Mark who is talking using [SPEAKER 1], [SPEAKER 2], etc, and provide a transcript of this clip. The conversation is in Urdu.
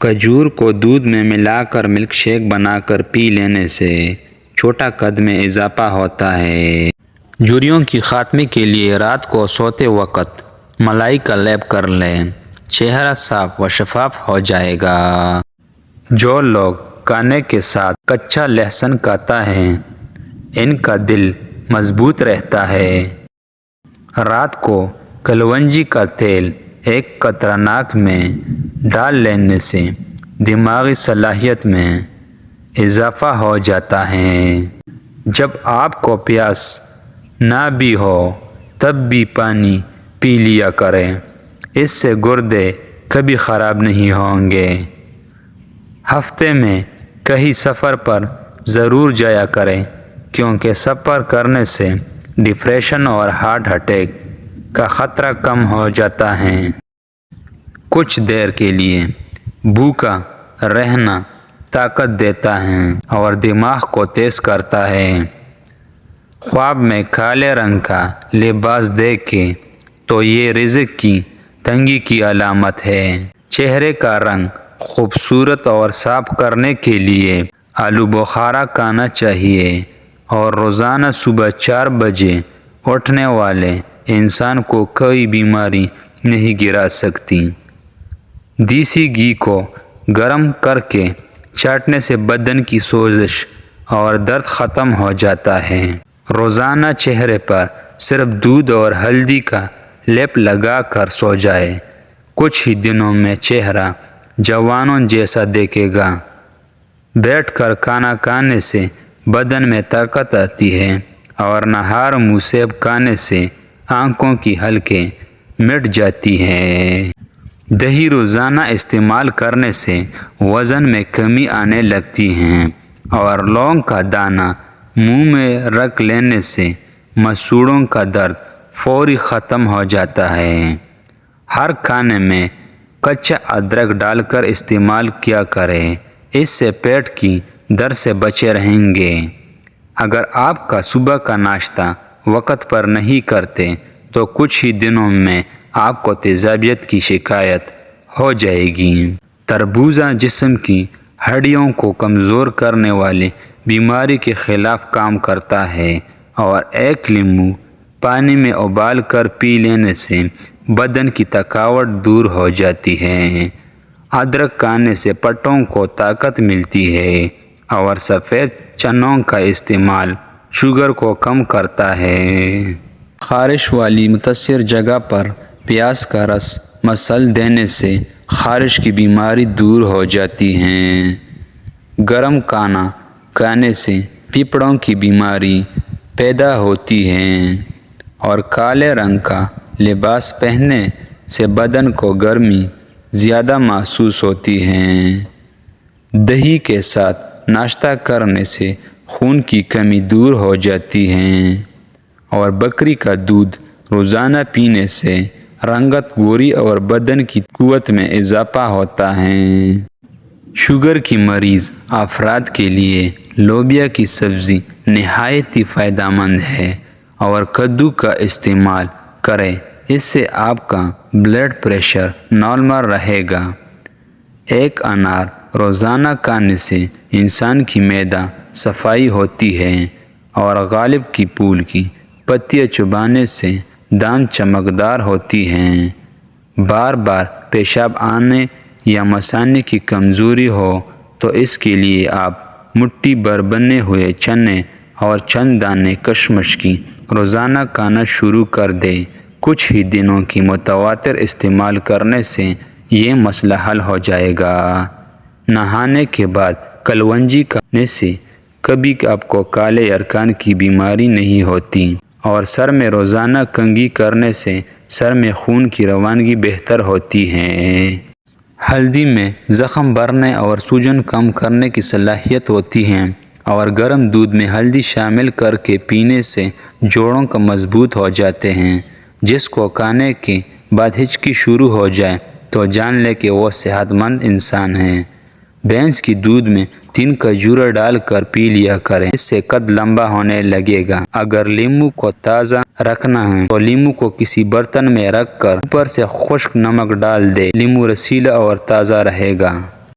[SPEAKER 1] کھجور کو دودھ میں ملا کر ملک شیک بنا کر پی لینے سے چھوٹا قد میں اضافہ ہوتا ہے۔ جھریوں کی خاتمے کے لیے رات کو سوتے وقت ملائی کا لیپ کر لیں، چہرہ صاف و شفاف ہو جائے گا۔ جو لوگ کھانے کے ساتھ کچا لہسن کھاتا ہے ان کا دل مضبوط رہتا ہے۔ رات کو کلونجی کا تیل ایک قطرہ ناک میں ڈال لینے سے دماغی صلاحیت میں اضافہ ہو جاتا ہے۔ جب آپ کو پیاس نہ بھی ہو تب بھی پانی پی لیا کریں، اس سے گردے کبھی خراب نہیں ہوں گے۔ ہفتے میں کہیں سفر پر ضرور جایا کریں، کیونکہ سفر کرنے سے ڈپریشن اور ہارٹ اٹیک کا خطرہ کم ہو جاتا ہے۔ کچھ دیر کے لیے بھوکا رہنا طاقت دیتا ہے اور دماغ کو تیز کرتا ہے۔ خواب میں کالے رنگ کا لباس دیکھیں تو یہ رزق کی تنگی کی علامت ہے۔ چہرے کا رنگ خوبصورت اور صاف کرنے کے لیے آلو بخارا کھانا چاہیے، اور روزانہ صبح 4 بجے اٹھنے والے انسان کو کوئی بیماری نہیں گرا سکتی۔ دیسی گھی کو گرم کر کے چاٹنے سے بدن کی سوزش اور درد ختم ہو جاتا ہے۔ روزانہ چہرے پر صرف دودھ اور ہلدی کا لیپ لگا کر سو جائے، کچھ ہی دنوں میں چہرہ جوانوں جیسا دیکھے گا۔ بیٹھ کر کھانا کھانے سے بدن میں طاقت آتی ہے، اور نہار منہ سیب کھانے سے آنکھوں کی ہلکیں مٹ جاتی ہیں۔ دہی روزانہ استعمال کرنے سے وزن میں کمی آنے لگتی ہے، اور لونگ کا دانہ منہ میں رکھ لینے سے مسوڑھوں کا درد فوری ختم ہو جاتا ہے۔ ہر کھانے میں کچا ادرک ڈال کر استعمال کیا کریں، اس سے پیٹ کی درد سے بچے رہیں گے۔ اگر آپ کا صبح کا ناشتہ وقت پر نہیں کرتے تو کچھ ہی دنوں میں آپ کو تیزابیت کی شکایت ہو جائے گی۔ تربوزہ جسم کی ہڈیوں کو کمزور کرنے والی بیماری کے خلاف کام کرتا ہے، اور ایک لیمو پانی میں ابال کر پی لینے سے بدن کی تھکاوٹ دور ہو جاتی ہے۔ ادرک کھانے سے پٹوں کو طاقت ملتی ہے، اور سفید چنوں کا استعمال شوگر کو کم کرتا ہے۔ خارش والی متاثرہ جگہ پر پیاز کا رس مسل دینے سے خارش کی بیماری دور ہو جاتی ہے۔ گرم کھانا کھانے سے پھیپھڑوں کی بیماری پیدا ہوتی ہے، اور کالے رنگ کا لباس پہننے سے بدن کو گرمی زیادہ محسوس ہوتی ہے۔ دہی کے ساتھ ناشتہ کرنے سے خون کی کمی دور ہو جاتی ہے، اور بکری کا دودھ روزانہ پینے سے رنگت گوری اور بدن کی قوت میں اضافہ ہوتا ہے۔ شوگر کی مریض افراد کے لیے لوبیا کی سبزی نہایت ہی فائدہ مند ہے، اور کدو کا استعمال کریں، اس سے آپ کا بلڈ پریشر نارمل رہے گا۔ ایک انار روزانہ کھانے سے انسان کی معدہ صفائی ہوتی ہے، اور غالب کی پھول کی پتیاں چبانے سے دانت چمکدار ہوتی ہیں۔ بار بار پیشاب آنے یا مثانے کی کمزوری ہو تو اس کے لیے آپ مٹھی بھر بنے ہوئے چنے اور چند دانے کشمش کی روزانہ کھانا شروع کر دیں۔ کچھ ہی دنوں کی متواتر استعمال کرنے سے یہ مسئلہ حل ہو جائے گا۔ نہانے کے بعد کلونجی کھانے سے کبھی آپ کو کالے ارکان کی بیماری نہیں ہوتی، اور سر میں روزانہ کنگھی کرنے سے سر میں خون کی روانگی بہتر ہوتی ہے۔ ہلدی میں زخم بھرنے اور سوجن کم کرنے کی صلاحیت ہوتی ہے، اور گرم دودھ میں ہلدی شامل کر کے پینے سے جوڑوں کا مضبوط ہو جاتے ہیں۔ جس کو کھانے کے بعد ہچکی شروع ہو جائے تو جان لے کہ وہ صحت مند انسان ہے۔ بھینس کی دودھ میں 3 کھجور ڈال کر پی لیا کریں، اس سے قد لمبا ہونے لگے گا۔ اگر لیمو کو تازہ رکھنا ہے تو لیمو کو کسی برتن میں رکھ کر اوپر سے خشک نمک ڈال دیں، لیمو رسیلا اور تازہ رہے گا۔